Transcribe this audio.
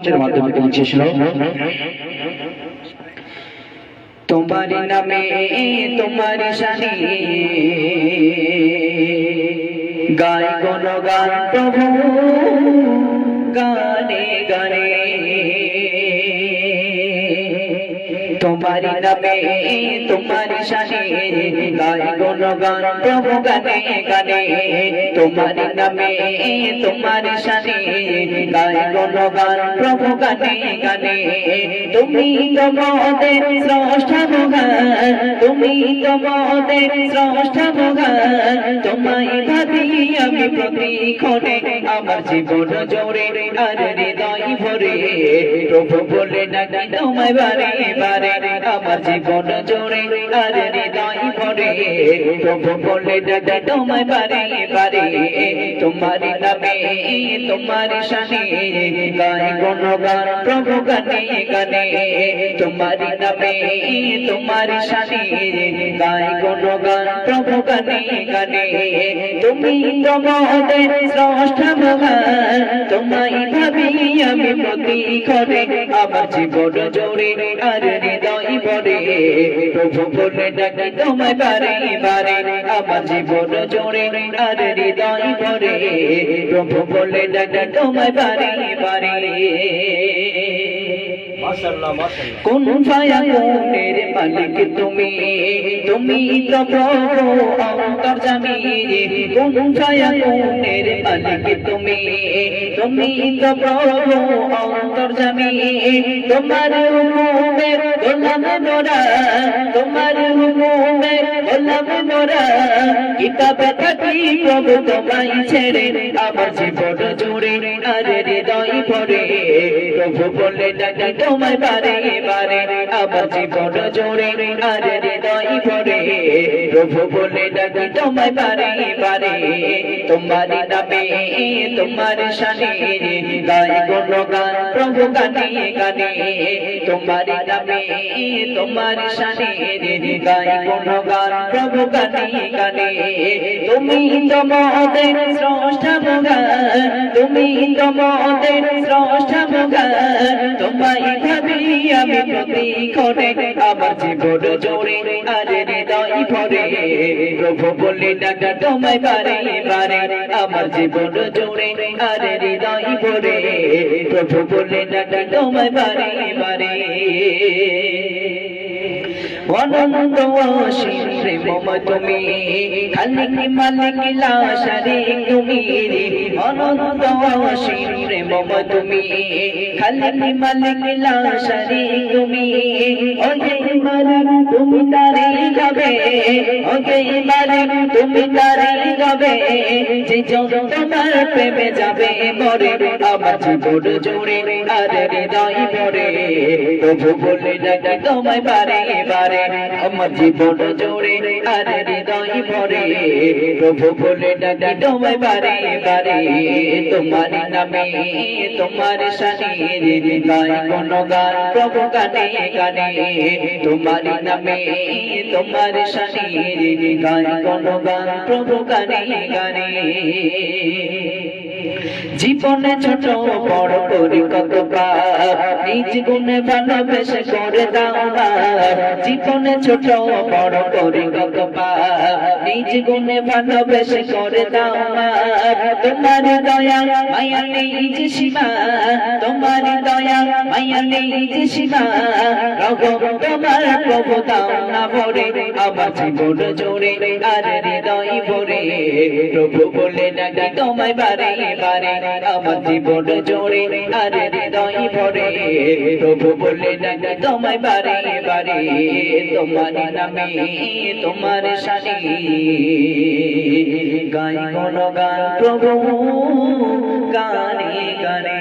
মাধ্যমে পৌঁছে ছিল তোমার নামে তোমার শানে গায় গুণগান প্রভু গানে গানে তোমার নামে তোমার শানে গায় গুণগান প্রভু গানে গানে তোমার নামে তোমার শানে গায় গুণগান প্রভু গানে গানে তুমি তো মোদের স্রষ্টা মহান তুমি তো মোদের স্রষ্টা মহান তোমায় ভাবি আমি প্রতিক্ষণে আমার জীবন জোরে আর হৃদয় ভরে প্রভু বলে ডাকি তোমায় বারে বারে আমার জীবন জোরে আর হৃদয় ভরে প্রভু বলে ডাকি তোমায় বারে বারে তোমার নামে তোমার শানে গায় গুণগান প্রভু গানে গানে তোমার নামে তোমার শানে গায় গুণগান প্রভু গানে গানে তুমি তো মোদের স্রষ্টা মহান তোমায় ভাবি আমি প্রতিক্ষণে আমার জীবন জোরে আর হৃদয় ভরে প্রভু বলে ডাকি তোমায় বারে বারে আমার জীবন জোরে আর হৃদয় ভরে প্রভু বলে ডাকি তোমায় বারে বারে কোন ফায়াকুনের মালিক তুমি তুমি তো প্রভু অন্তর্যামী কোন ফায়াকুনের মালিক তুমি তুমি তো প্রভু অন্তর্যামী তোমার হুকুমে গোলাম মোরা তোমার হুকুমে গোলাম মোরা কিতাবে থাকি প্রভু তোমায় ছেড়ে আমার জীবন জুড়ে আর হৃদয় ভরে প্রভু বলে ডাকি তোমায় বারে বারে আমার জীবন জোরে আর হৃদয় ভরে প্রভু বলে ডাকি তোমায় বারে বারে তোমার নামে তোমার শানে গায় গুণগান প্রভু গানে গানে তোমার নামে তোমার শানে গায় গুণগান প্রভু গানে গানে তুমি তো মোদের স্রষ্টা মহান তুমি তো মোদের স্রষ্টা মহান তোমায় ভাবি আমি প্রতিক্ষণে আমার জীবন জোরে আর হৃদয় ভরে প্রভু বলে ডাকি তোমায় বারে বারে আমার জীবন জোরে আর হৃদয় ভরে প্রভু বলে ডাকি তোমায় বারে বারে অনন্ত অসীম প্রেমময় তুমি খালিক মালিক লা শারীক তুমি অনন্ত অসীম প্রেমময় তুমি খালিক মালিক লা শারীক তুমি ওহে মালিক তুমি তারে গাবে ওহে মালিক তুমি তারে গাবে যে জন তোমার প্রেমে যাবে মরে আমার জীবন জোরে আর হৃদয় ভরে প্রভু বলে ডাকি তোমায় বারে বারে আমার জীবন জোরে আর হৃদয় ভরে প্রভু বলে ডাকি তোমায় বারে বারে তোমার নামে তোমার শানে গায় গুণগান প্রভু গানে গানে তোমার নামে তোমার শানে গায় গুণগান প্রভু গানে গানে জীবনে ছোট বড় করি কত নিজ গুণে ভালোবেসে করে দাও জীবনে ছোট বড় করি কত নিজ গুণে ভালোবেসে করে দাও তোমার দয়া মায়া নেই যে সীমা তোমার দয়া মায়া নেই যে সীমা রঘব তোমার প্রভু দাও না ভরে আমার জীবন জোরে আর হৃদয় ভরে প্রভু বলে ডাকি তোমায় বারে বারে আমার জীবন জোরে আর হৃদয় ভরে প্রভু বলে ডাকি তোমায় বারে বারে তোমার নামে তোমার শানে গায় গুণগান প্রভু গানে গানে